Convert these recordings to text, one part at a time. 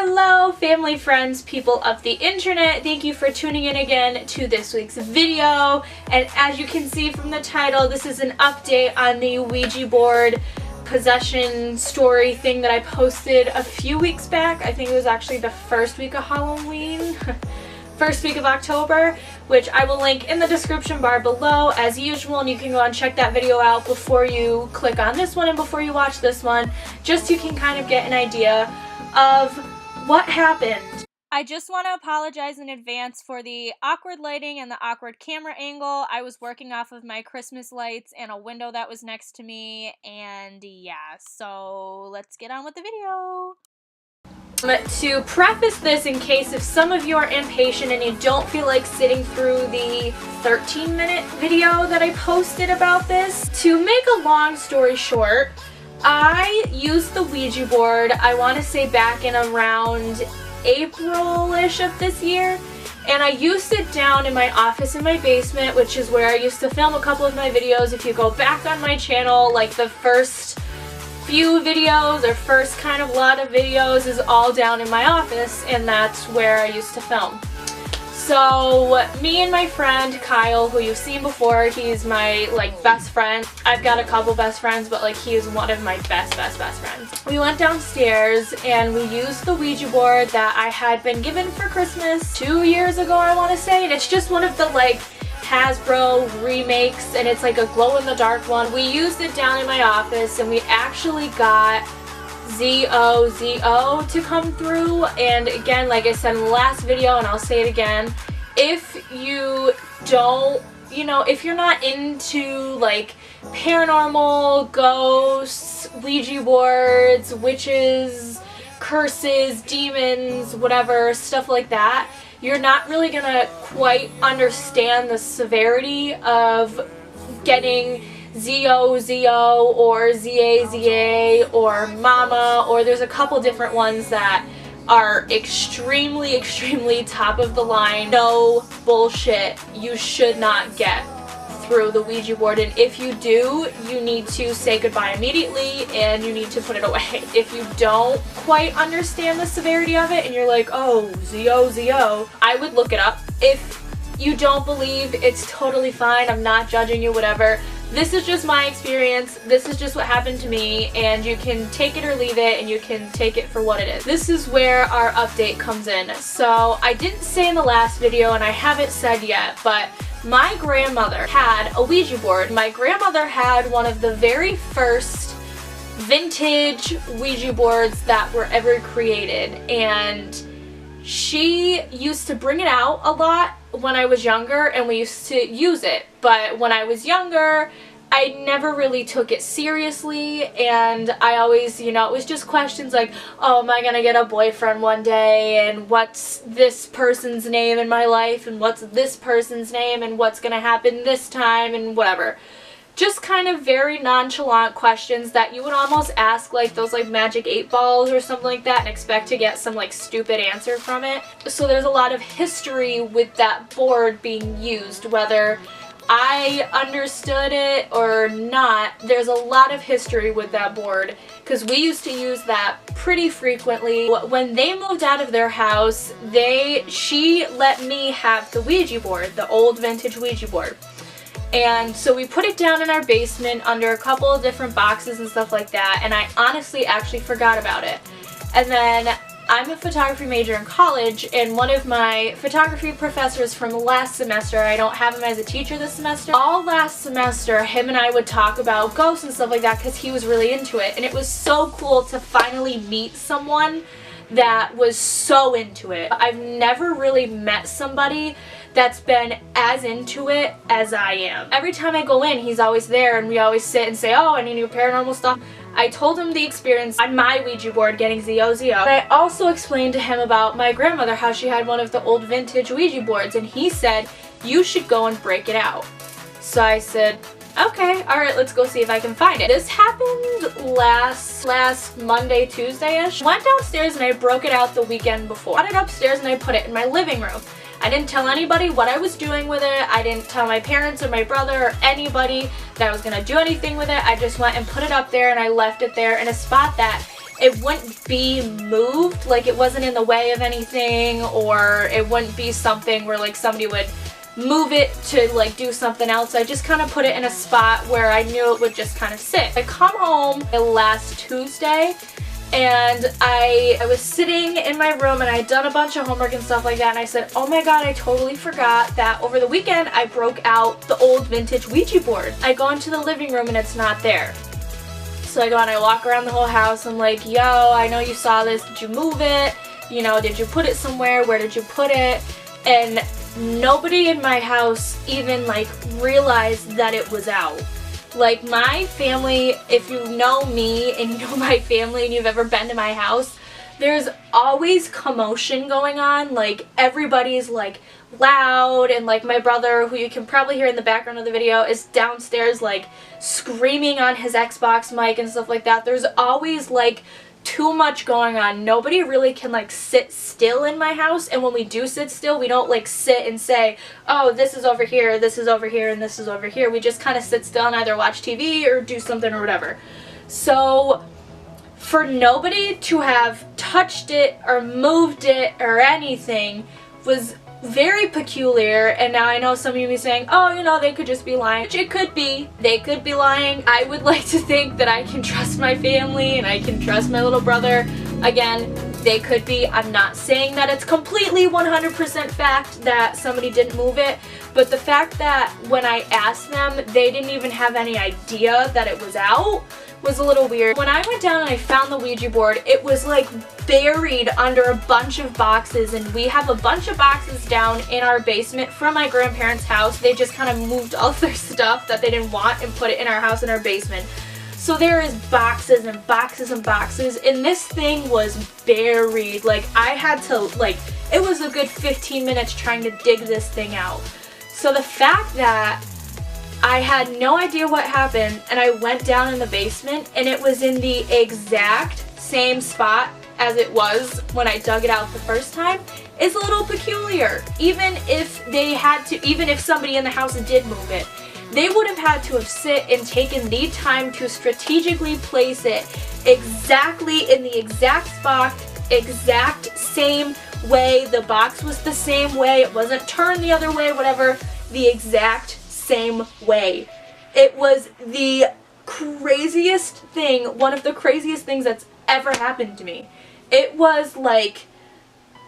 Hello family, friends, people of the internet. Thank you for tuning in again to this week's video. And as you can see from the title, this is an update on the Ouija board possession story thing that I posted a few weeks back. I think it was actually the first week of Halloween. First week of October, which I will link in the description bar below as usual, and you can go and check that video out before you click on this one and before you watch this one, just so you can kind of get an idea of what happened. I just want to apologize in advance for the awkward lighting and the awkward camera angle. I was working off of my Christmas lights and a window that was next to me, and yeah, so let's get on with the video. To preface this, in case if some of you are impatient and you don't feel like sitting through the 13-minute video that I posted about this, to make a long story short, I used the Ouija board, I want to say back in around April-ish of this year, and I used it down in my office in my basement, which is where I used to film a couple of my videos. If you go back on my channel, like the first few videos or first kind of lot of videos is all down in my office, and that's where I used to film. So me and my friend Kyle, who you've seen before, he's my best friend. I've got a couple best friends, but he is one of my best friends. We went downstairs and we used the Ouija board that I had been given for Christmas 2 years ago, I want to say, and it's just one of the Hasbro remakes, and it's like a glow-in-the-dark one. We used it down in my office, and we actually got ZO to come through. And again, like I said in the last video, and I'll say it again, if you don't, if you're not into paranormal, ghosts, Ouija boards, witches, curses, demons, whatever, stuff like that, you're not really gonna quite understand the severity of getting ZO or ZA or Mama, or there's a couple different ones that are extremely top of the line. No bullshit, you should not get through the Ouija board, and if you do, you need to say goodbye immediately and you need to put it away. If you don't quite understand the severity of it and you're like, oh, ZO, I would look it up. If you don't believe, it's totally fine. I'm not judging you, whatever. This is just my experience. This is just what happened to me, and you can take it or leave it, and you can take it for what it is. This is where our update comes in. So I didn't say in the last video, and I haven't said yet, but my grandmother had a Ouija board. My grandmother had one of the very first vintage Ouija boards that were ever created, and she used to bring it out a lot when I was younger, and we used to use it. But when I was younger, I never really took it seriously, and I always, it was just questions like, oh, am I gonna get a boyfriend one day, and what's this person's name in my life, and what's this person's name, and what's gonna happen this time, and whatever. Just kind of very nonchalant questions that you would almost ask those magic 8 balls or something like that and expect to get some stupid answer from it. So there's a lot of history with that board being used, whether I understood it or not. There's a lot of history with that board because we used to use that pretty frequently. When they moved out of their house, she let me have the Ouija board, the old vintage Ouija board. And so we put it down in our basement under a couple of different boxes and stuff like that, and I honestly actually forgot about it. And then I'm a photography major in college, and one of my photography professors from last semester, I don't have him as a teacher this semester, all last semester him and I would talk about ghosts and stuff like that because he was really into it, and it was so cool to finally meet someone that was so into it. I've never really met somebody that's been as into it as I am. Every time I go in, he's always there, and we always sit and say, oh, any new paranormal stuff? I told him the experience on my Ouija board getting ZO. And I also explained to him about my grandmother, how she had one of the old vintage Ouija boards, and he said, you should go and break it out. So I said, okay, alright, let's go see if I can find it. This happened last Monday, Tuesday-ish. Went downstairs and I broke it out the weekend before. Got it upstairs and I put it in my living room. I didn't tell anybody what I was doing with it. I didn't tell my parents or my brother or anybody that I was going to do anything with it. I just went and put it up there, and I left it there in a spot that it wouldn't be moved, like it wasn't in the way of anything, or it wouldn't be something where like somebody would move it to like do something else. I just kind of put it in a spot where I knew it would just kind of sit. I come home last Tuesday, and I was sitting in my room and I had done a bunch of homework and stuff like that, and I said, oh my god, I totally forgot that over the weekend I broke out the old vintage Ouija board. I go into the living room and it's not there. So I go and I walk around the whole house. I'm like, yo, I know you saw this. Did you move it? You know, did you put it somewhere? Where did you put it? And nobody in my house even like realized that it was out. Like my family, if you know me and you know my family and you've ever been to my house, there's always commotion going on. Like everybody's like loud, and like my brother, who you can probably hear in the background of the video, is downstairs like screaming on his Xbox mic and stuff like that. There's always like too much going on. Nobody really can like sit still in my house, and when we do sit still, we don't like sit and say, oh, this is over here, this is over here, and this is over here. We just kind of sit still and either watch TV or do something or whatever. So for nobody to have touched it or moved it or anything was very peculiar. And now I know some of you be saying, oh, you know, they could just be lying. Which it could be. They could be lying. I would like to think that I can trust my family and I can trust my little brother. Again, they could be. I'm not saying that it's completely 100% fact that somebody didn't move it, but the fact that when I asked them, they didn't even have any idea that it was out was a little weird. When I went down and I found the Ouija board, it was like buried under a bunch of boxes, and we have a bunch of boxes down in our basement from my grandparents' house. They just kind of moved all of their stuff that they didn't want and put it in our house in our basement. So there is boxes and boxes and boxes, and this thing was buried. Like I had to, like, it was a good 15 minutes trying to dig this thing out. So the fact that I had no idea what happened, and I went down in the basement and it was in the exact same spot as it was when I dug it out the first time is a little peculiar. Even if they had to, even if somebody in the house did move it, they would have had to have sit and taken the time to strategically place it exactly in the exact spot, exact same way. The box was the same way. It wasn't turned the other way, whatever. The exact same way. It was the craziest thing, one of the craziest things that's ever happened to me. It was like,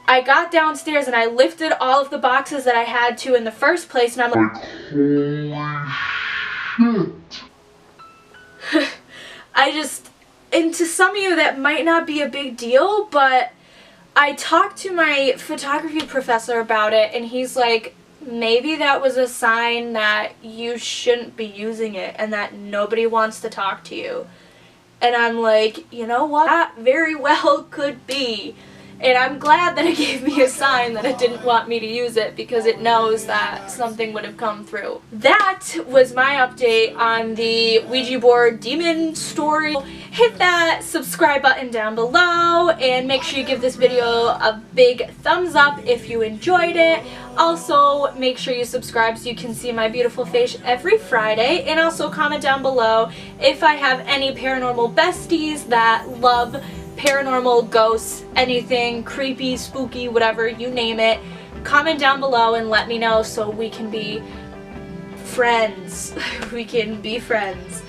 I got downstairs and I lifted all of the boxes that I had to in the first place, and I'm like, holy shit. And to some of you that might not be a big deal, but I talked to my photography professor about it, and he's like, maybe that was a sign that you shouldn't be using it and that nobody wants to talk to you. And I'm like, you know what? That very well could be. And I'm glad that it gave me a sign that it didn't want me to use it, because it knows that something would have come through. That was my update on the Ouija board demon story. Hit that subscribe button down below and make sure you give this video a big thumbs up if you enjoyed it. Also, make sure you subscribe so you can see my beautiful face every Friday, and also comment down below if I have any paranormal besties that love paranormal, ghosts, anything creepy, spooky, whatever, you name it. Comment down below and let me know so we can be friends. We can be friends.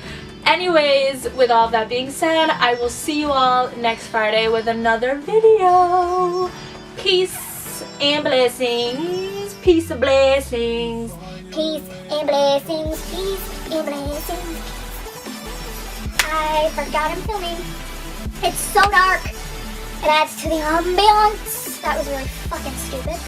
Anyways, with all that being said, I will see you all next Friday with another video. Peace and blessings. Peace and blessings. Peace and blessings. Peace and blessings. I forgot I'm filming. It's so dark. It adds to the ambiance. That was really fucking stupid.